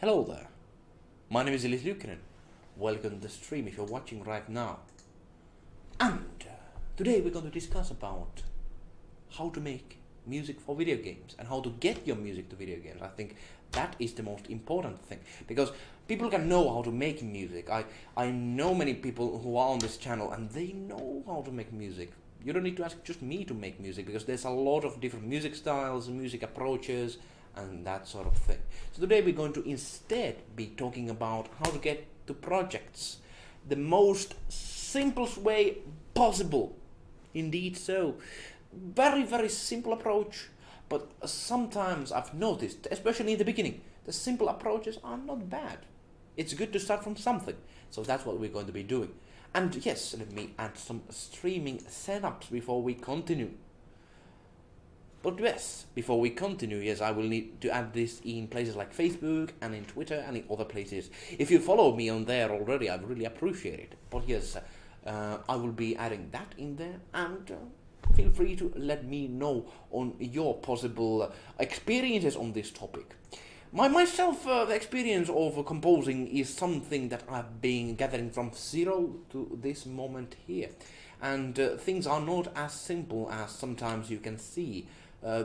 Hello there, my name is eluukkanen. Welcome to the stream if you're watching right now. And today we're going to discuss about how to make music for video games and how to get your music to video games. I think that is the most important thing, because people can know how to make music. I know many people who are on this channel and they know how to make music. You don't need to ask just me to make music, because there's a lot of different music styles, music approaches, and that sort of thing. So today we're going to instead be talking about how to get to projects the most simplest way possible. Indeed so. Very simple approach, but sometimes I've noticed, especially in the beginning, the simple approaches are not bad. It's good to start from something. So that's what we're going to be doing. And yes, let me add some streaming setups before we continue. But yes, before we continue, yes, I will need to add this in places like Facebook and in Twitter and in other places. If you follow me on there already, I really appreciate it. But yes, I will be adding that in there, and feel free to let me know on your possible experiences on this topic. The experience of composing is something that I've been gathering from zero to this moment here. And things are not as simple as sometimes you can see.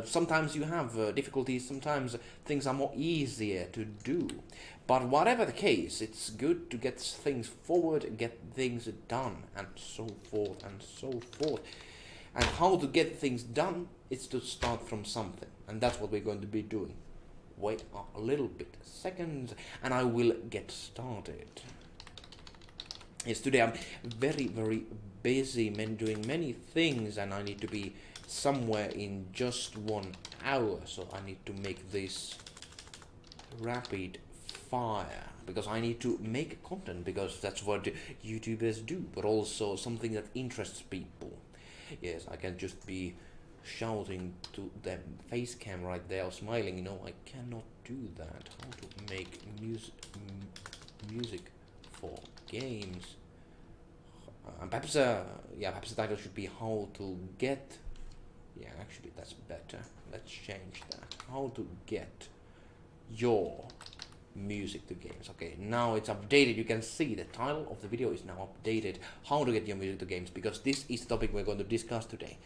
Sometimes you have difficulties, sometimes things are more easier to do. But whatever the case, it's good to get things forward, get things done, and so forth and so forth. And how to get things done is to start from something. And that's what we're going to be doing. Wait a little bit, seconds, and I will get started. Yes, today I'm very busy doing many things, and I need to be somewhere in just 1 hour, so I need to make this rapid fire, because I need to make content, because that's what YouTubers do, but also something that interests people. Yes, I can just be shouting to the face cam right there or smiling. No, I cannot do that. How to make music for games. Perhaps the title should be how to get. Yeah, actually that's better. Let's change that. How to get your music to games. Okay, now it's updated. You can see the title of the video is now updated. How to get your music to games, because this is the topic we're going to discuss today.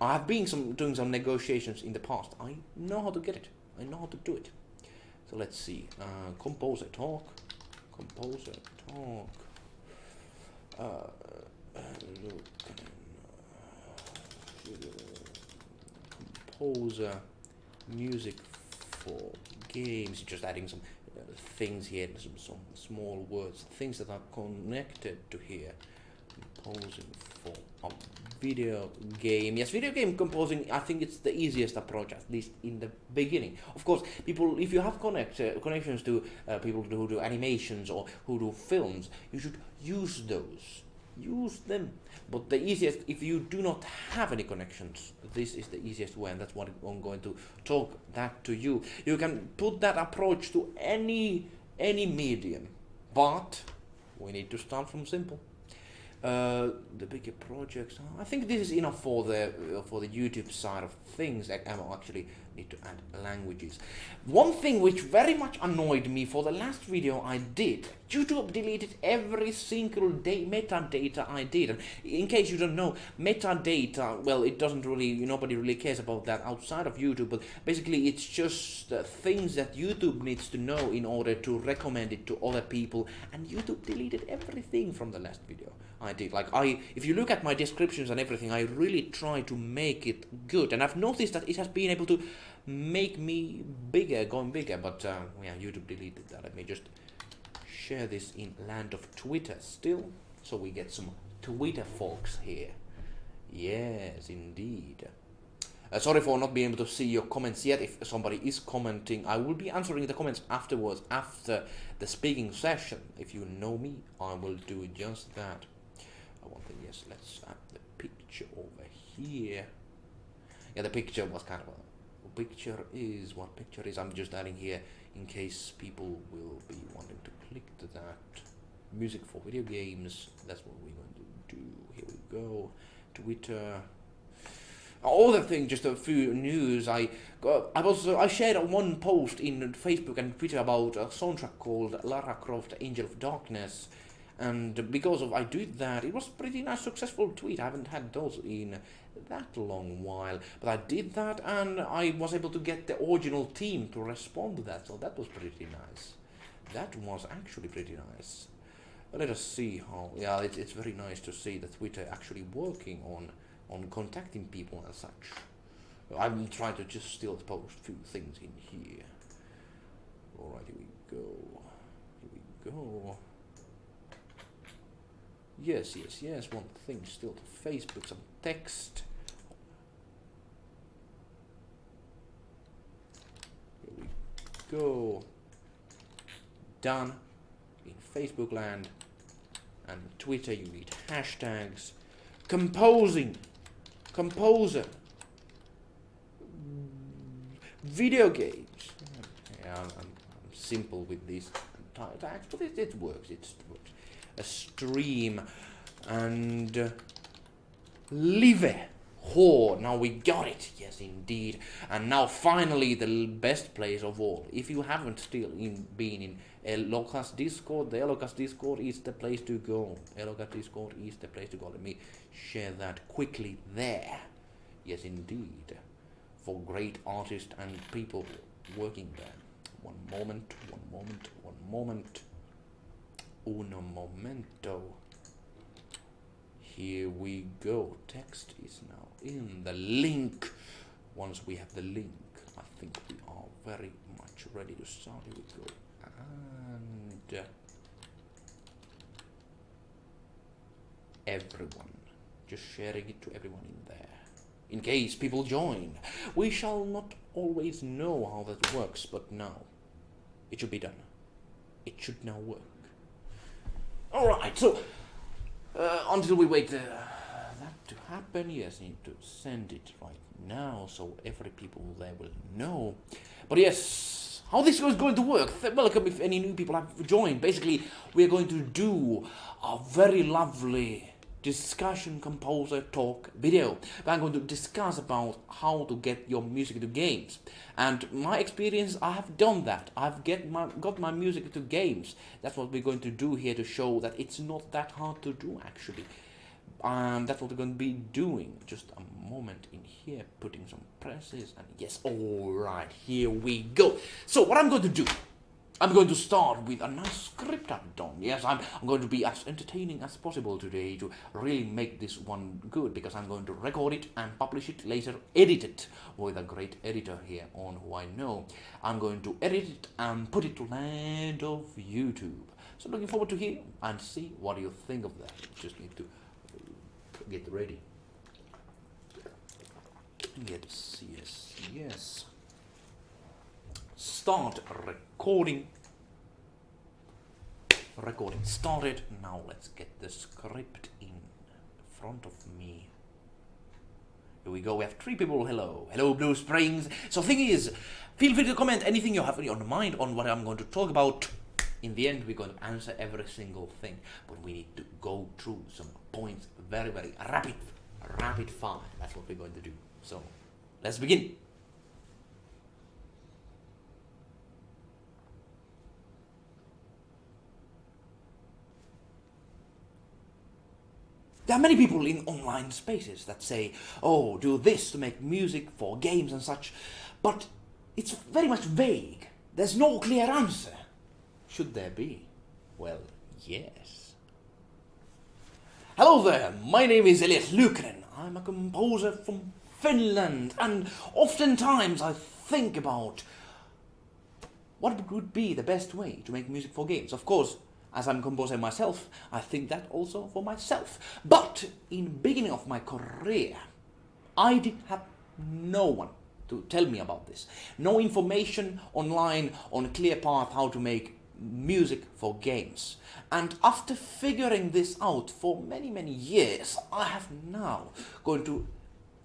I've been doing some negotiations in the past. I know how to get it. I know how to do it. So let's see. Composer talk. Composer music for games. Just adding some things here, some small words, things that are connected to here. Composing for a video game. Yes, video game composing, I think it's the easiest approach, at least in the beginning. Of course, people, if you have connections to people who do animations or who do films, you should use those. Use them. But the easiest, if you do not have any connections, this is the easiest way, and that's what I'm going to talk that to you. You can put that approach to any medium, but we need to start from simple. The bigger projects, I think this is enough for the YouTube side of things. I actually need to add languages. One thing which very much annoyed me for the last video I did, YouTube deleted every single metadata I did. And in case you don't know, metadata, well, it doesn't really, nobody really cares about that outside of YouTube, but basically it's just things that YouTube needs to know in order to recommend it to other people, and YouTube deleted everything from the last video I did. If you look at my descriptions and everything, I really try to make it good, and I've noticed that it has been able to make me going bigger, but yeah, YouTube deleted that. Let me just share this in land of Twitter still, so we get some Twitter folks here. Yes, indeed. Sorry for not being able to see your comments yet. If somebody is commenting, I will be answering the comments afterwards, after the speaking session. If you know me, I will do just that. One thing, yes, let's add the picture over here. Yeah, the picture was kind of picture is what picture is. I'm just adding here in case people will be wanting to click to that. Music for video games, that's what we're going to do. Here we go. Twitter. Other thing, just a few news. I shared one post in Facebook and Twitter about a soundtrack called Lara Croft: Angel of Darkness, and because of I did that, it was pretty nice, successful tweet. I haven't had those in that long while, but I did that, and I was able to get the original team to respond to that, so that was pretty nice. That was actually pretty nice. Let us see how. Yeah, it's very nice to see that Twitter actually working on contacting people and such. I'm trying to just still post a few things in here. Alright, here we go. Here we go. Yes. One thing still to Facebook, some text. Here we go. Done. In Facebook land. And Twitter you need hashtags. Composer. Video games. Yeah, I'm simple with these tags, but it works. It works. A stream and live. Oh, now we got it. Yes, indeed. And now finally the best place of all. If you haven't still been in eluukka's Discord, the eluukka's Discord is the place to go. eluukka's Discord is the place to go. Let me share that quickly there. Yes, indeed. For great artists and people working there. One moment. Uno momento. Here we go. Text is now in the link. Once we have the link, I think we are very much ready to start. Here we go. And everyone. Just sharing it to everyone in there. In case people join. We shall not always know how that works, but now it should be done. It should now work. Alright, so until we wait that to happen, yes, I need to send it right now so every people there will know. But yes, how this is going to work. Welcome if any new people have joined. Basically, we are going to do a very lovely discussion composer talk video. I'm going to discuss about how to get your music to games. And my experience, I have done that. I've got my music to games. That's what we're going to do here to show that it's not that hard to do actually. That's what we're going to be doing. Just a moment in here, putting some presses, and yes, alright, here we go. So what I'm going to do, I'm going to start with a nice script I've done. Yes, I'm going to be as entertaining as possible today to really make this one good, because I'm going to record it and publish it later, edit it with a great editor here on who I know. I'm going to edit it and put it to land of YouTube. So looking forward to hear and see what you think of that. Just need to get ready. Yes. Start recording. Recording started. Now let's get the script in front of me. Here we go. We have 3 people. Hello Blue Springs. So thing is, feel free to comment anything you have on your mind on what I'm going to talk about. In the end, we're going to answer every single thing, but we need to go through some points very rapid fire. That's what we're going to do. So let's begin. There are many people in online spaces that say, oh, do this to make music for games and such, but it's very much vague. There's no clear answer. Should there be? Well, yes. Hello there, my name is eluukkanen. I'm a composer from Finland, and oftentimes I think about what would be the best way to make music for games. Of course, as I'm a composer myself, I think that also for myself. But in the beginning of my career, I did have no one to tell me about this. No information online on a clear path how to make music for games. And after figuring this out for many years, I have now going to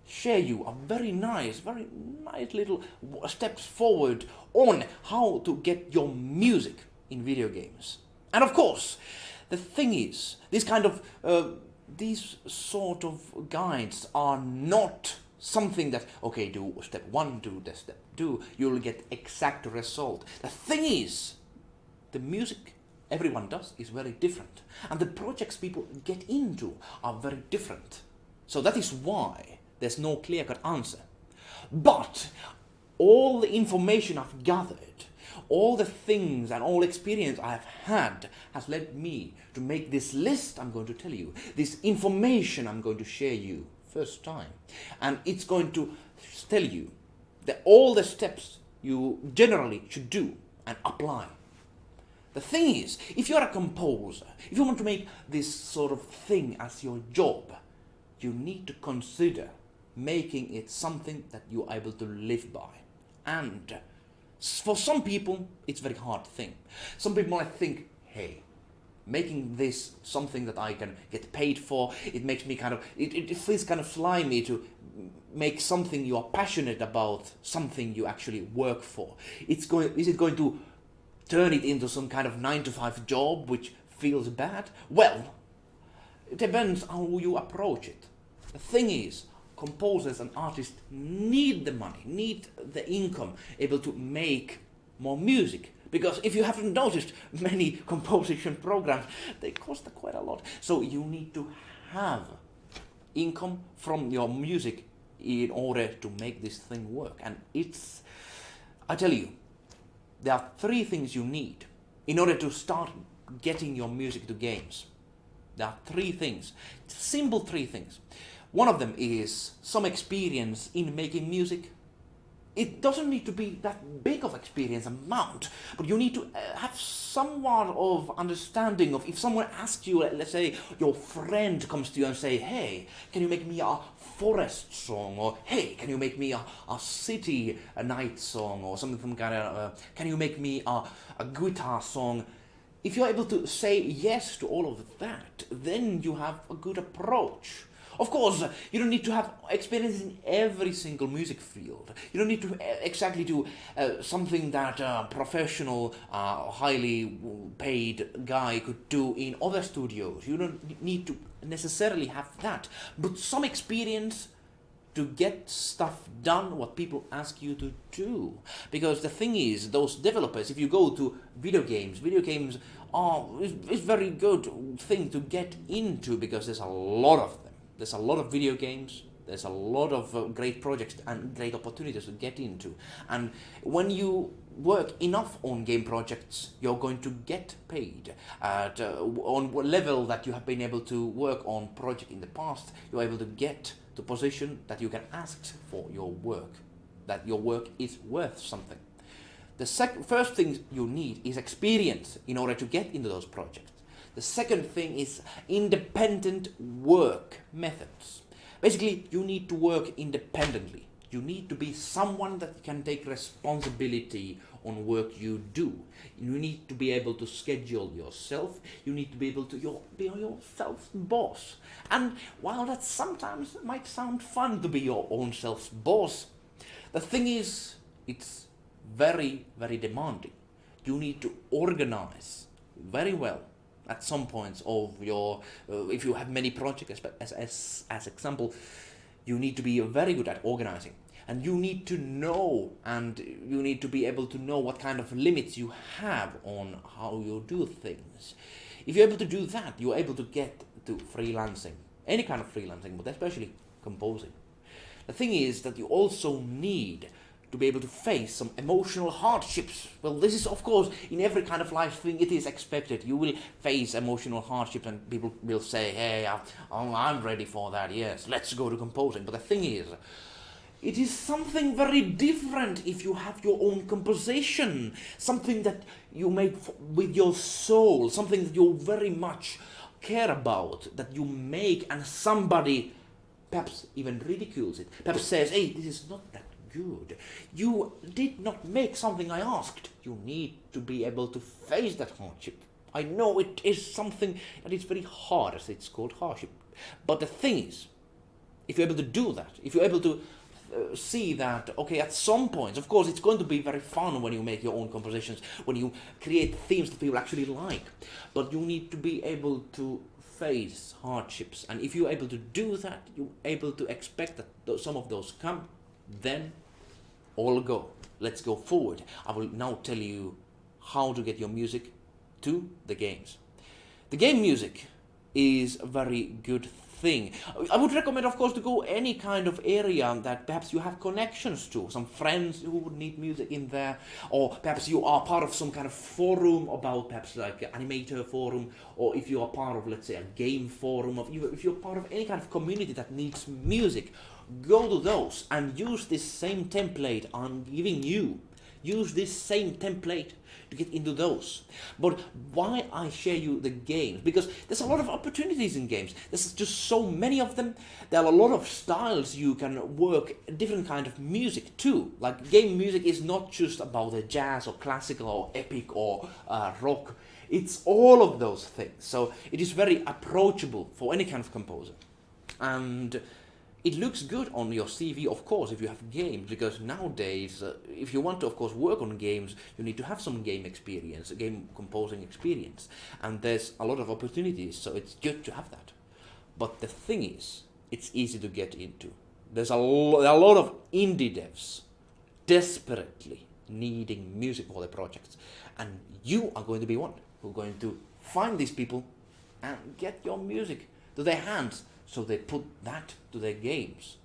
share you a very nice little steps forward on how to get your music in video games. And of course, the thing is, these sort of guides are not something that, okay, do step 1, do the step 2, you'll get exact result. The thing is, the music everyone does is very different, and the projects people get into are very different. So that is why there's no clear-cut answer. But all the information I've gathered, all the things and all experience I've had has led me to make this list I'm going to tell you, this information I'm going to share you first time. And it's going to tell you that all the steps you generally should do and apply. The thing is, if you're a composer, if you want to make this sort of thing as your job, you need to consider making it something that you're able to live by. And for some people, it's a very hard thing. Some people might think, hey, making this something that I can get paid for, it makes me kind of, it feels kind of slimy to make something you are passionate about, something you actually work for. Is it going to turn it into some kind of 9-to-5 job which feels bad? Well, it depends how you approach it. The thing is, composers and artists need the money, need the income, able to make more music. Because if you haven't noticed, many composition programs, they cost quite a lot. So you need to have income from your music in order to make this thing work. And I tell you, there are 3 things you need in order to start getting your music to games. There are 3 things, simple 3 things. One of them is some experience in making music. It doesn't need to be that big of experience amount, but you need to have somewhat of understanding of, if someone asks you, let's say your friend comes to you and say, hey, can you make me a forest song? Or hey, can you make me a city night song? Or something kind of, can you make me a guitar song? If you're able to say yes to all of that, then you have a good approach. Of course, you don't need to have experience in every single music field. You don't need to exactly do something that a professional, highly paid guy could do in other studios. You don't need to necessarily have that, but some experience to get stuff done, what people ask you to do. Because the thing is, those developers, if you go to video games are is very good thing to get into, because there's a lot of them. There's a lot of video games, there's a lot of great projects and great opportunities to get into. And when you work enough on game projects, you're going to get paid. On a level that you have been able to work on project in the past, you're able to get to position that you can ask for your work, that your work is worth something. The first thing you need is experience in order to get into those projects. The second thing is independent work methods. Basically, you need to work independently. You need to be someone that can take responsibility on work you do. You need to be able to schedule yourself. You need to be able to be yourself's boss. And while that sometimes might sound fun to be your own self's boss, the thing is, it's very, very demanding. You need to organize very well. At some points of your, if you have many projects, as example, you need to be very good at organizing. And you need to know, and you need to be able to know what kind of limits you have on how you do things. If you're able to do that, you're able to get to freelancing, any kind of freelancing, but especially composing. The thing is that you also need to be able to face some emotional hardships. Well, this is, of course, in every kind of life thing, it is expected. You will face emotional hardships and people will say, hey, I'm ready for that, yes, let's go to composing. But the thing is, it is something very different if you have your own composition, something that you make with your soul, something that you very much care about, that you make, and somebody perhaps even ridicules it, perhaps says, hey, this is not that good. You did not make something I asked. You need to be able to face that hardship. I know it is something that is very hard, as it's called hardship. But the thing is, if you're able to do that, if you're able to see that, okay, at some points, of course, it's going to be very fun when you make your own compositions, when you create themes that people actually like. But you need to be able to face hardships, and if you're able to do that, you're able to expect that some of those come, then all go. Let's go forward. I will now tell you how to get your music to the games. The game music is a very good thing. I would recommend, of course, to go any kind of area that perhaps you have connections to, some friends who would need music in there, or perhaps you are part of some kind of forum about perhaps like an animator forum, or if you are part of, let's say, a game forum, if you're part of any kind of community that needs music, go to those and use this same template I'm giving you. Use this same template to get into those. But why I share you the games? Because there's a lot of opportunities in games. There's just so many of them. There are a lot of styles you can work, different kind of music too. Like game music is not just about the jazz or classical or epic or rock. It's all of those things. So it is very approachable for any kind of composer. And it looks good on your CV, of course, if you have games, because nowadays, if you want to, of course, work on games, you need to have some game experience, game composing experience, and there's a lot of opportunities, so it's good to have that. But the thing is, it's easy to get into. There's a lot of indie devs desperately needing music for their projects, and you are going to be one who's going to find these people and get your music to their hands, so they put that to their games.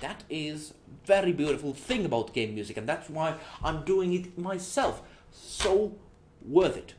That is very beautiful thing about game music, and that's why I'm doing it myself. So worth it.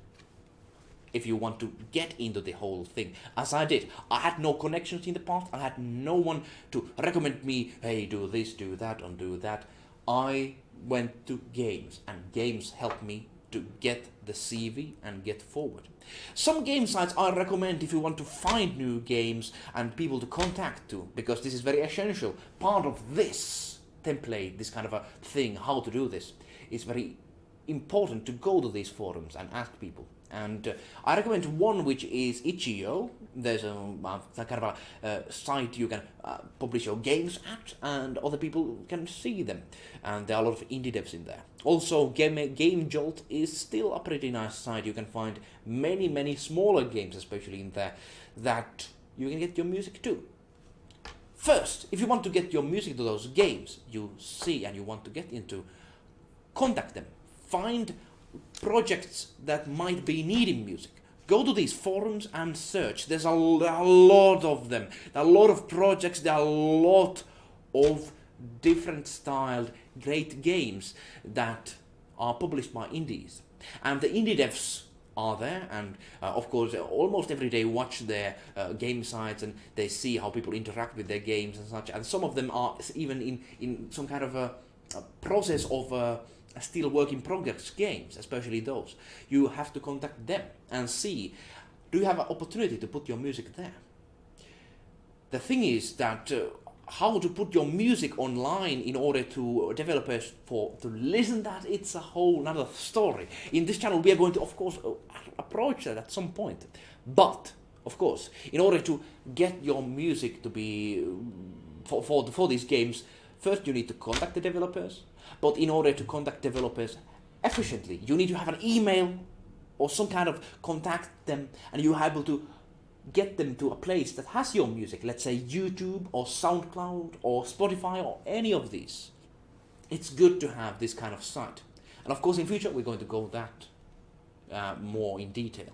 If you want to get into the whole thing, as I did. I had no connections in the past. I had no one to recommend me, hey, do this, do that, and do that. I went to games, and games helped me to get the CV and get forward. Some game sites I recommend if you want to find new games and people to contact to, because this is very essential. Part of this template, this kind of a thing, how to do this, is very important to go to these forums and ask people. And I recommend one which is itch.io. There's a kind of a site you can publish your games at, and other people can see them. And there are a lot of indie devs in there. Also, Game Jolt is still a pretty nice site. You can find many smaller games, especially in there, that you can get your music to. First, if you want to get your music to those games you see and you want to get into, contact them. Find projects that might be needing music. Go to these forums and search. There's a lot of them. There are a lot of projects. There are a lot of different styled great games that are published by indies. And the indie devs are there, and of course almost every day watch their game sites, and they see how people interact with their games and such. And some of them are even in some kind of a process of still work in progress games, especially those. You have to contact them and see, do you have an opportunity to put your music there? The thing is that how to put your music online in order to developers to listen that, it's a whole another story. In this channel we are going to, of course, approach that at some point. But of course, in order to get your music to be for these games, first you need to contact the developers. But in order to contact developers efficiently, you need to have an email or some kind of contact them, and you're able to get them to a place that has your music, let's say YouTube or SoundCloud or Spotify or any of these. It's good to have this kind of site. And of course in future we're going to go that more in detail.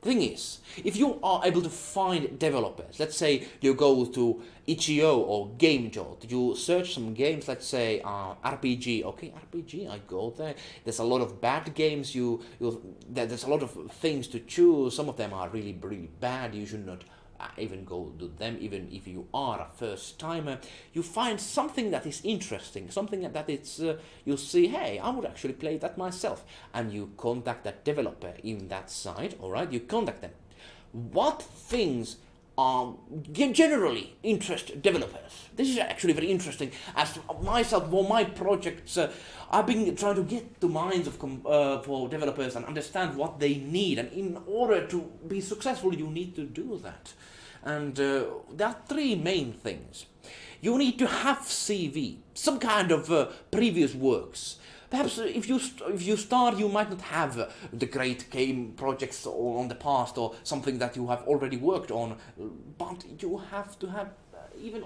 The thing is, if you are able to find developers, let's say you go to itch.io or Game Jolt, you search some games, let's say RPG, okay, RPG, I go there. There's a lot of bad games, there's a lot of things to choose. Some of them are really bad. You should not even go to them, even if you are a first timer. You find something that is interesting, something that it's you see, hey, I would actually play that myself, and you contact that developer in that site. All right, you contact them. What things generally interest developers? This is actually very interesting. As myself, for my projects, I've been trying to get to minds of for developers and understand what they need, and in order to be successful you need to do that. And there are three main things. You need to have CV, some kind of previous works, perhaps if you start, you might not have the great game projects on the past or something that you have already worked on, but you have to have even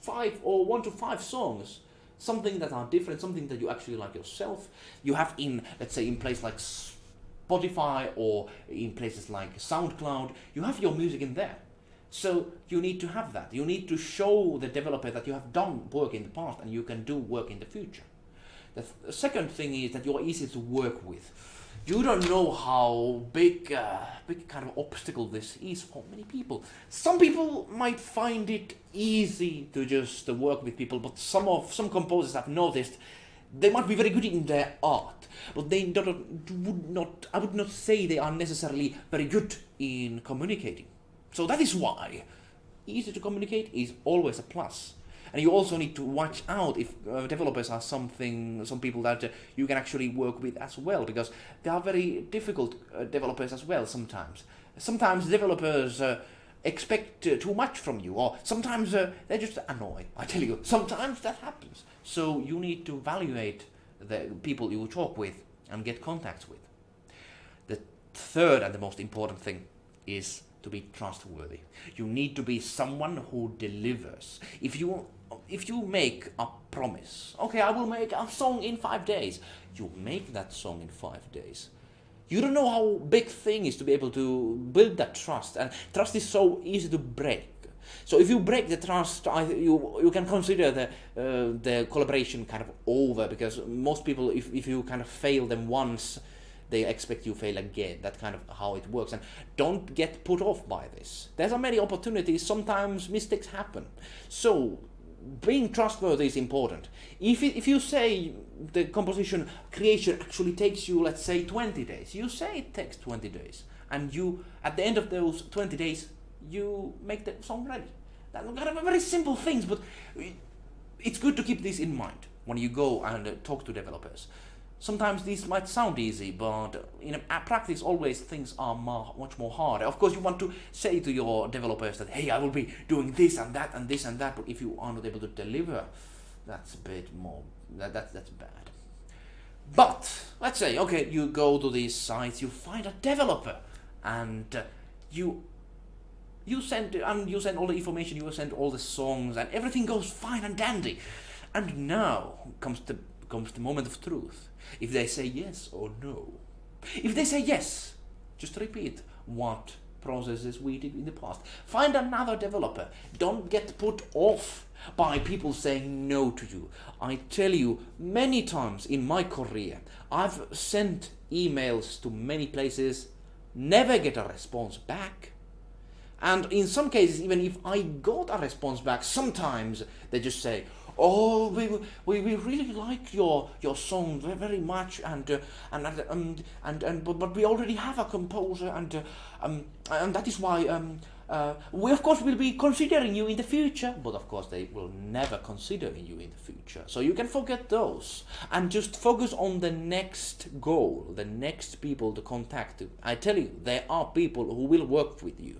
5 or 1 to 5 songs, something that are different, something that you actually like yourself. You have in, let's say, in place like Spotify or in places like SoundCloud, you have your music in there. So you need to have that. You need to show the developer that you have done work in the past and you can do work in the future. The second thing is that you are easy to work with. You don't know how big kind of obstacle this is for many people. Some people might find it easy to just work with people, but some composers I've noticed, they might be very good in their art, but they I would not say they are necessarily very good in communicating. So that is why easy to communicate is always a plus. And you also need to watch out if developers are some people that you can actually work with as well, because they are very difficult developers as well sometimes. Sometimes developers expect too much from you, or sometimes they're just annoying. I tell you, sometimes that happens. So you need to evaluate the people you talk with and get contacts with. The third and the most important thing is to be trustworthy. You need to be someone who delivers. If you make a promise, okay, I will make a song in 5 days, you make that song in 5 days. You don't know how big thing is to be able to build that trust, and trust is so easy to break. So if you break the trust, you can consider the collaboration kind of over, because most people, if you kind of fail them once, they expect you fail again. That's kind of how it works. And don't get put off by this. There's so many opportunities. Sometimes mistakes happen. So being trustworthy is important. If you say the composition creation actually takes you, let's say, 20 days, you say it takes 20 days, and you, at the end of those 20 days, you make the song ready. That's kind of very simple things, but it's good to keep this in mind when you go and talk to developers. Sometimes these might sound easy, but in practice always things are much more harder. Of course, you want to say to your developers that, hey, I will be doing this and that and this and that, but if you are not able to deliver, that's a bit more, that's bad. But let's say, okay, you go to these sites, you find a developer, and you send all the information, you send all the songs, and everything goes fine and dandy. And now comes the moment of truth. If they say yes or no. If they say yes, just repeat what processes we did in the past. Find another developer. Don't get put off by people saying no to you. I tell you, many times in my career, I've sent emails to many places, never get a response back. And in some cases, even if I got a response back, sometimes they just say, oh, we really like your song very much, but we already have a composer, and that is why we of course will be considering you in the future. But of course they will never consider you in the future. So you can forget those and just focus on the next goal, the next people to contact. I tell you, there are people who will work with you,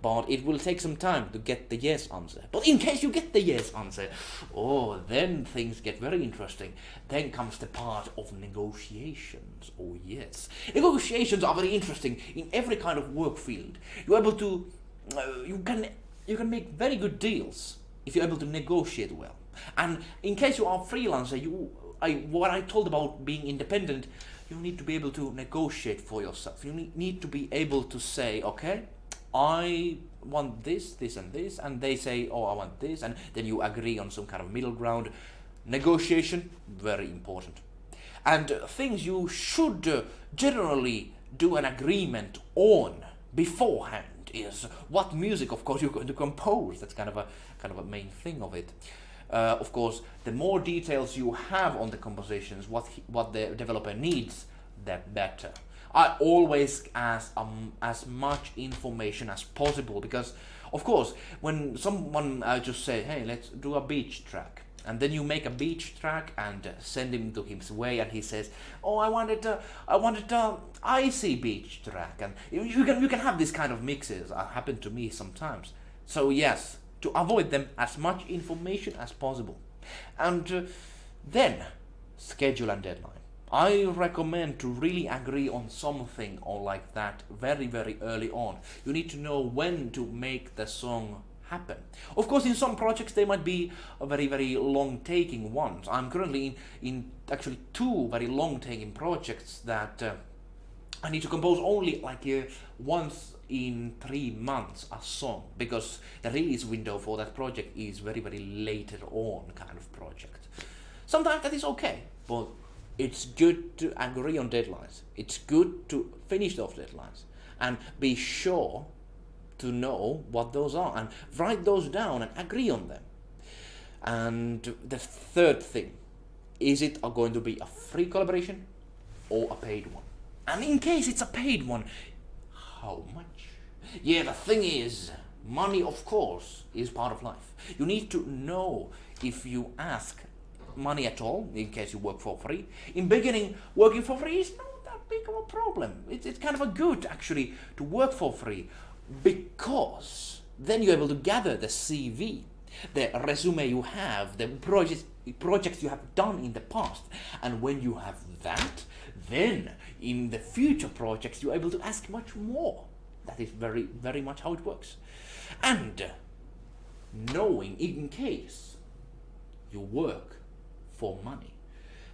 but it will take some time to get the yes answer. But in case you get the yes answer, oh, then things get very interesting. Then comes the part of negotiations. Oh yes, negotiations are very interesting in every kind of work field. You're able to, you can make very good deals if you're able to negotiate well. And in case you are a freelancer, what I told about being independent, you need to be able to negotiate for yourself. You need to be able to say, okay, I want this, this and this, and they say, oh, I want this, and then you agree on some kind of middle ground. Negotiation, very important. And things you should generally do an agreement on beforehand is what music, of course, you're going to compose. That's kind of a main thing of it. Of course, the more details you have on the compositions, what the developer needs, the better. I always ask as much information as possible, because, of course, when someone just say, hey, let's do a beach track, and then you make a beach track and send him to his way, and he says, oh, I wanted icy beach track, and you can have this kind of mixes. Happen to me sometimes. So yes, to avoid them, as much information as possible, and then schedule and deadline. I recommend to really agree on something or like that very, very early on. You need to know when to make the song happen. Of course, in some projects they might be a very, very long-taking ones. I'm currently in actually two very long-taking projects that I need to compose only like once in 3 months a song, because the release window for that project is very, very later on kind of project. Sometimes that is okay, but it's good to agree on deadlines. It's good to finish those deadlines and be sure to know what those are and write those down and agree on them. And the third thing, is it going to be a free collaboration or a paid one? And in case it's a paid one, how much? Yeah, the thing is, money of course is part of life. You need to know if you ask money at all, in case you work for free. In beginning, working for free is not that big of a problem. It's kind of a good actually to work for free, because then you're able to gather the CV, the resume you have, the projects you have done in the past. And when you have that, then in the future projects you're able to ask much more. That is very, very much how it works. And knowing in case you work for money,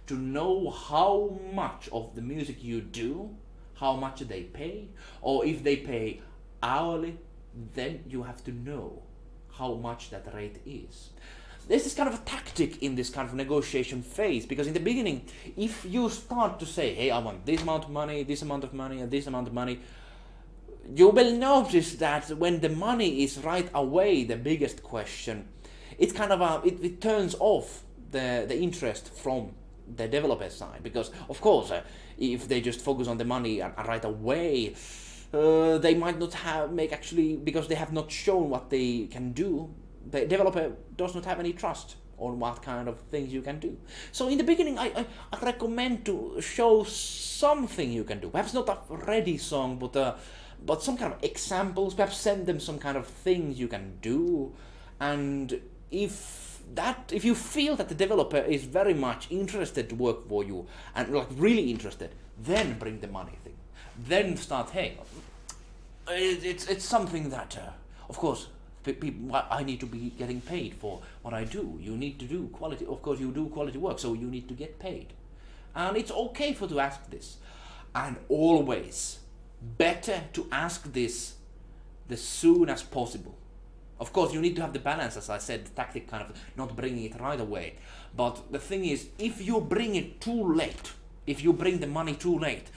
to know how much of the music you do, how much they pay, or if they pay hourly, then you have to know how much that rate is. This is kind of a tactic in this kind of negotiation phase, because in the beginning, if you start to say, hey, I want this amount of money, this amount of money, and this amount of money, you will notice that when the money is right away the biggest question, it's kind of it turns off the interest from the developer side, because of course if they just focus on the money right away, they might not make actually, because they have not shown what they can do. The developer does not have any trust on what kind of things you can do. So in the beginning, I recommend to show something you can do. Perhaps not a ready song, but some kind of examples. Perhaps send them some kind of things you can do. And if you feel that the developer is very much interested to work for you and like really interested, then bring the money thing. Then start, hey, it's something that, of course, I need to be getting paid for what I do. You need to do quality. Of course, you do quality work, so you need to get paid. And it's okay to ask this. And always better to ask this as soon as possible. Of course, you need to have the balance, as I said, the tactic kind of not bringing it right away. But the thing is, if you bring it too late, if you bring the money too late,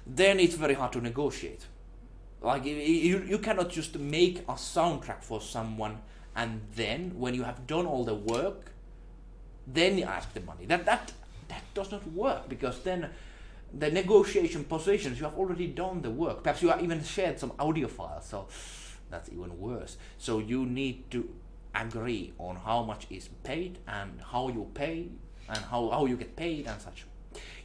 then it's very hard to negotiate. Like, you cannot just make a soundtrack for someone and then, when you have done all the work, then you ask the money. That does not work, because then the negotiation positions, you have already done the work. Perhaps you have even shared some audio files, so that's even worse. So you need to agree on how much is paid and how you pay and how you get paid and such.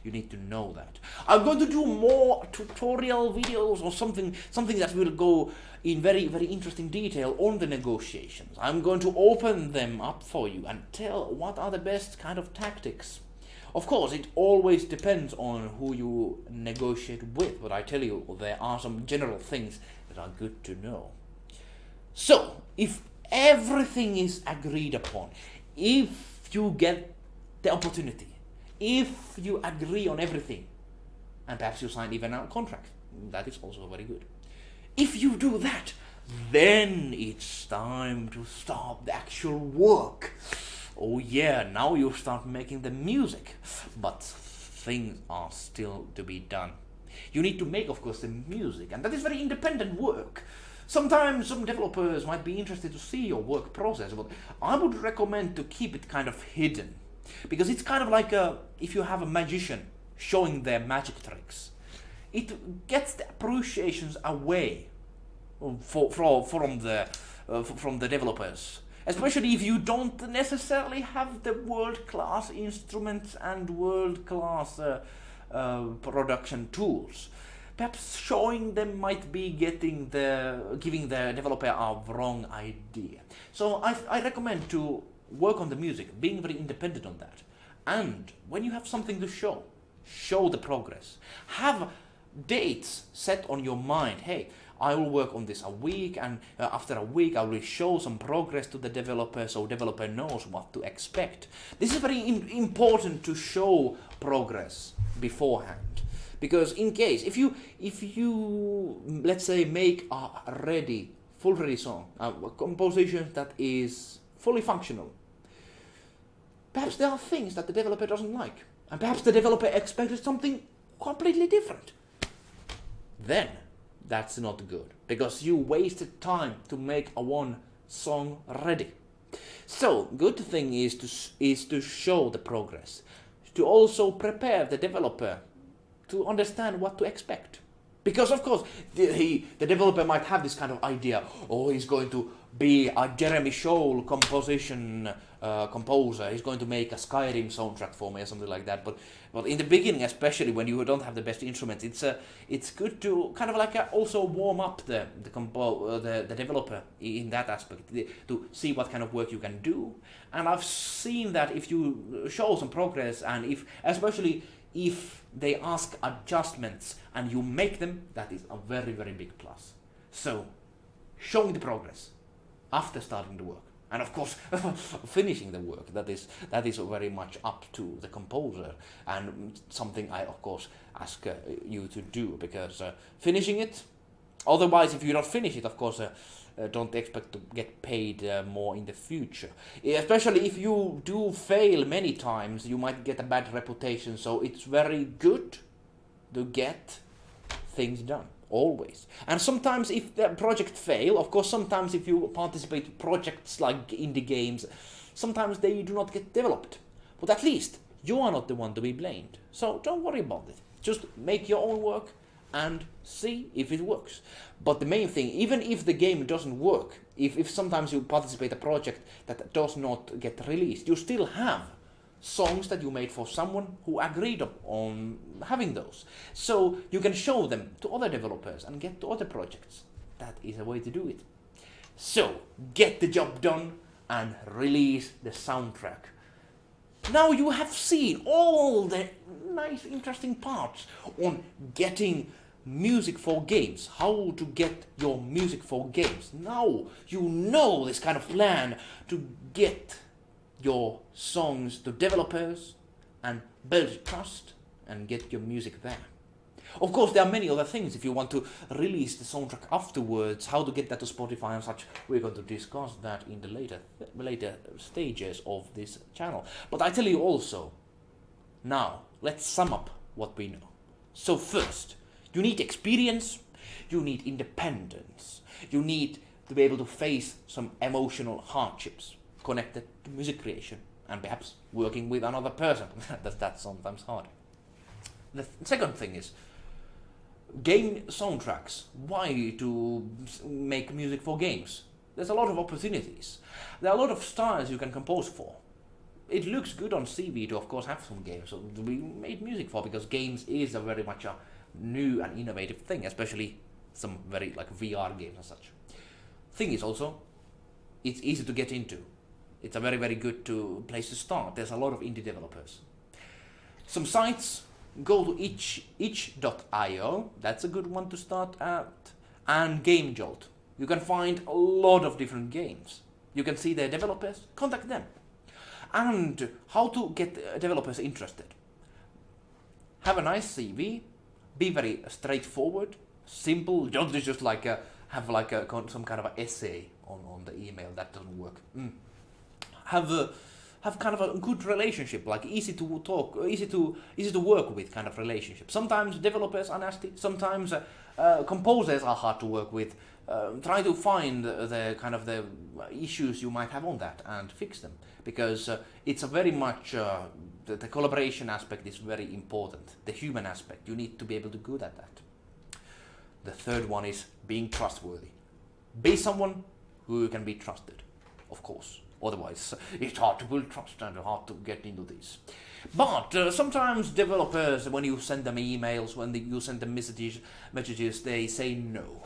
You need to know that. I'm going to do more tutorial videos or something that will go in very, very interesting detail on the negotiations. I'm going to open them up for you and tell what are the best kind of tactics. Of course, it always depends on who you negotiate with, but I tell you, there are some general things that are good to know. So, if everything is agreed upon, if you get the opportunity, if you agree on everything, and perhaps you sign even a contract, that is also very good. If you do that, then it's time to start the actual work. Oh yeah, now you start making the music, but things are still to be done. You need to make, of course, the music, and that is very independent work. Sometimes some developers might be interested to see your work process, but I would recommend to keep it kind of hidden. Because it's kind of like if you have a magician showing their magic tricks, it gets the appreciations away from the developers. Especially if you don't necessarily have the world-class instruments and world-class production tools. Perhaps showing them might be giving the developer a wrong idea. So I recommend to work on the music, being very independent on that. And when you have something to show, show the progress. Have dates set on your mind. Hey, I will work on this a week, and after a week I will show some progress to the developer so developer knows what to expect. This is very important to show progress beforehand, because in case if you let's say make a full ready song, a composition that is fully functional, perhaps there are things that the developer doesn't like, and perhaps the developer expected something completely different. Then that's not good, because you wasted time to make a one song ready. So good thing is to show the progress, to also prepare the developer to understand what to expect. Because of course the developer might have this kind of idea, oh, he's going to be a Jeremy Scholl composer, he's going to make a Skyrim soundtrack for me or something like that. But in the beginning, especially when you don't have the best instruments, it's good to kind of like also warm up the developer in that aspect, to see what kind of work you can do. And I've seen that if you show some progress, and especially if they ask adjustments and you make them, that is a very, very big plus. So showing the progress after starting the work, and of course finishing the work, that is very much up to the composer, and something I of course ask you to do, because finishing it, otherwise if you don't finish it, of course don't expect to get paid more in the future. Especially if you do fail many times, you might get a bad reputation, so it's very good to get things done, always. And sometimes if the project fail, of course sometimes if you participate in projects like indie games, sometimes they do not get developed. But at least you are not the one to be blamed, so don't worry about it. Just make your own work and see if it works. But the main thing, even if the game doesn't work, if sometimes you participate in a project that does not get released, you still have songs that you made for someone who agreed on having those. So you can show them to other developers and get to other projects. That is a way to do it. So get the job done and release the soundtrack. Now you have seen all the nice, interesting parts on getting music for games, how to get your music for games. Now you know this kind of plan to get your songs to developers and build trust and get your music there. Of course, there are many other things. If you want to release the soundtrack afterwards, how to get that to Spotify and such, we're going to discuss that in the later stages of this channel. But I tell you also, now let's sum up what we know. So first, you need experience, you need independence, you need to be able to face some emotional hardships connected to music creation, and perhaps working with another person. That's sometimes hard. The second thing is game soundtracks. Why to make music for games? There's a lot of opportunities. There are a lot of styles you can compose for. It looks good on CV to of course have some games to be made music for, because games is a very much a new and innovative thing, especially some very like VR games and such. Thing is also, it's easy to get into. It's a very, very good place to start. There's a lot of indie developers. Some sites, go to itch.io, that's a good one to start at, and Game Jolt. You can find a lot of different games. You can see their developers, contact them. And how to get developers interested. Have a nice CV, be very straightforward, simple, don't just like have like some kind of an essay on the email, that doesn't work. Have kind of a good relationship, like easy to talk, easy to work with kind of relationship. Sometimes developers are nasty, sometimes composers are hard to work with. Try to find the kind of the issues you might have on that and fix them, because it's a very much the collaboration aspect is very important. The human aspect, you need to be able to do good at that. The third one is being trustworthy. Be someone who can be trusted, of course. Otherwise, it's hard to build trust and hard to get into this. But sometimes developers, when you send them emails, when you send them messages, they say no.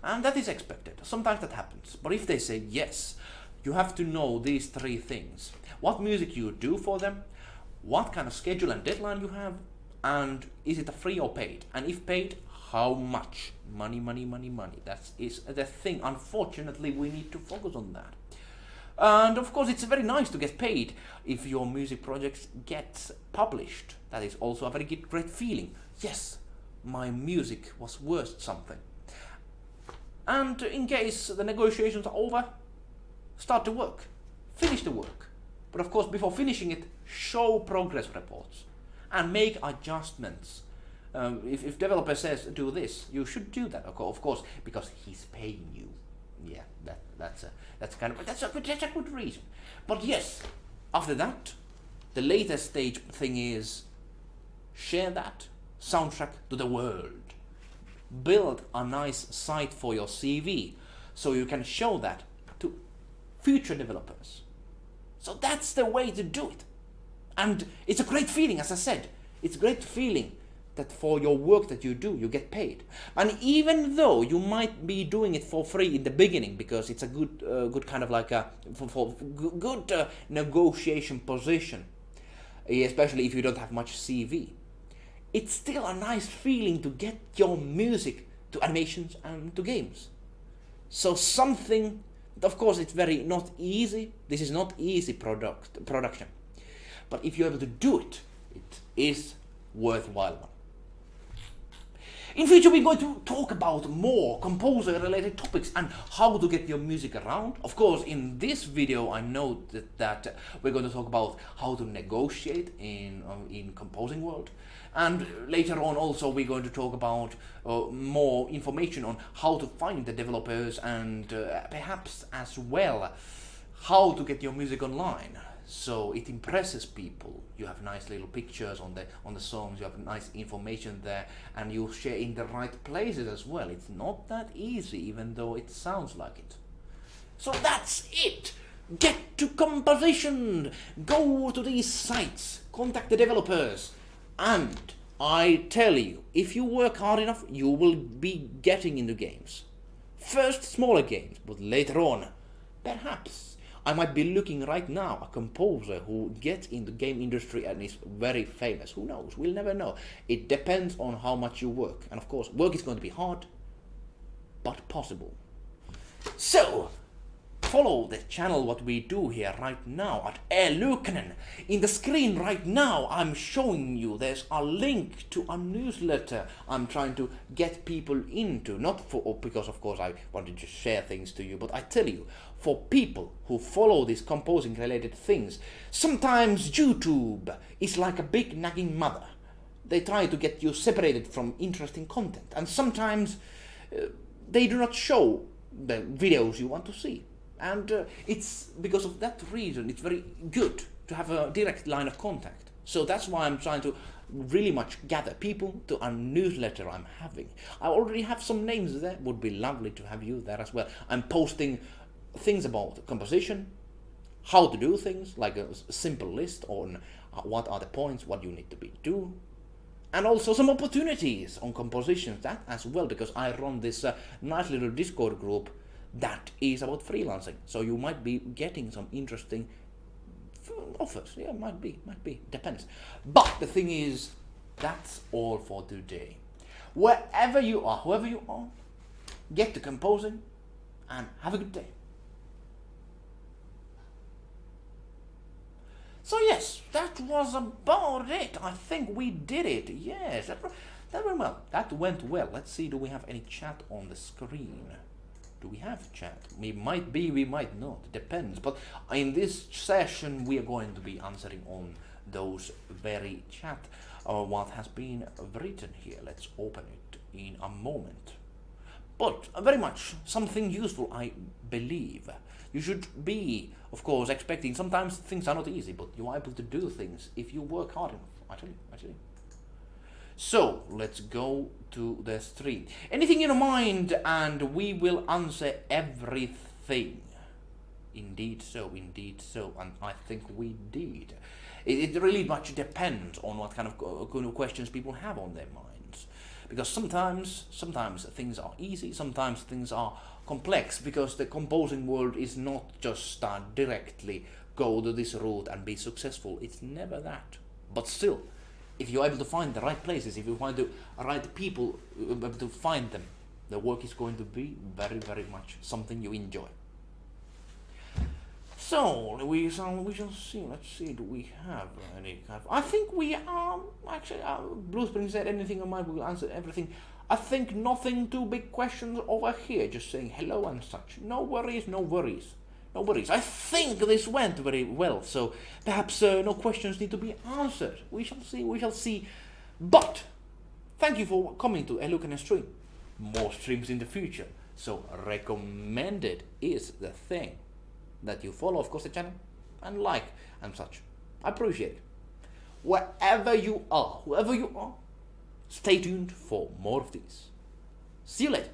And that is expected. Sometimes that happens. But if they say yes, you have to know these three things. What music you do for them, what kind of schedule and deadline you have, And is it a free or paid? And if paid, how much? Money, money, money, money. That is the thing. Unfortunately, we need to focus on that. And of course, it's very nice to get paid if your music project gets published. That is also a very great feeling. Yes, my music was worth something. And in case the negotiations are over, start the work. Finish the work. But of course, before finishing it, show progress reports and make adjustments. If developer says do this, you should do that, of course, because he's paying you. Yeah, that's a good reason. But yes, after that, the latest stage thing is share that soundtrack to the world. Build a nice site for your CV so you can show that to future developers. So that's the way to do it. And it's a great feeling, as I said. It's a great feeling that for your work that you do, you get paid. And even though you might be doing it for free in the beginning, because it's a good kind of like a good negotiation position, especially if you don't have much CV, it's still a nice feeling to get your music to animations and to games. So something, of course, it's very not easy. This is not easy production, but if you're able to do it, it is worthwhile one. In future, we're going to talk about more composer-related topics and how to get your music around. Of course, in this video, I know that we're going to talk about how to negotiate in composing world. And later on, also, we're going to talk about more information on how to find the developers and perhaps as well how to get your music online. So it impresses people. You have nice little pictures on the songs, you have nice information there, and you share in the right places as well. It's not that easy, even though it sounds like it. So that's it! Get to composition! Go to these sites, contact the developers, and I tell you, if you work hard enough, you will be getting into games. First smaller games, but later on, perhaps I might be looking right now a composer who gets in the game industry and is very famous. Who knows? We'll never know. It depends on how much you work. And of course, work is going to be hard, but possible. So, follow the channel what we do here right now at eluukkanen. In the screen right now, I'm showing you there's a link to a newsletter I'm trying to get people into. Not for because of course I wanted to share things to you, but I tell you, for people who follow these composing related things, sometimes YouTube is like a big nagging mother. They try to get you separated from interesting content, and sometimes they do not show the videos you want to see. And it's because of that reason it's very good to have a direct line of contact. So that's why I'm trying to really much gather people to a newsletter I'm having. I already have some names there. Would be lovely to have you there as well. I'm posting things about composition, how to do things, like a simple list on what are the points, what you need to do, and also some opportunities on compositions, that as well, because I run this nice little Discord group that is about freelancing. So you might be getting some interesting offers. Yeah, might be, depends. But the thing is, that's all for today. Wherever you are, whoever you are, get to composing and have a good day. So yes, that was about it. I think we did it. Yes, that went well. That went well. Let's see, do we have any chat on the screen? Do we have chat? We might be, we might not. Depends. But in this session, we are going to be answering on those very chat what has been written here. Let's open it in a moment. But very much something useful, I believe. You should be, of course, expecting. Sometimes things are not easy, but you are able to do things if you work hard enough. I tell you. So let's go to the stream. Anything in your mind, and we will answer everything. Indeed so, and I think we did. It really much depends on what kind of questions people have on their minds. Because sometimes things are easy, sometimes things are complex, because the composing world is not just directly go to this route and be successful. It's never that. But still, if you're able to find the right places, if you find the right people, able to find them, the work is going to be very, very much something you enjoy. So we shall see. Let's see. Do we have any kind of? I think we actually. Blue Spring said anything on mine. We will answer everything. I think nothing too big questions over here. Just saying hello and such. No worries. No worries. No worries. I think this went very well. So perhaps no questions need to be answered. We shall see. We shall see. But thank you for coming to eluukkanen stream. More streams in the future. So recommended is the thing. That you follow, of course, the channel and like and such. I appreciate it. Wherever you are, whoever you are, stay tuned for more of these. See you later.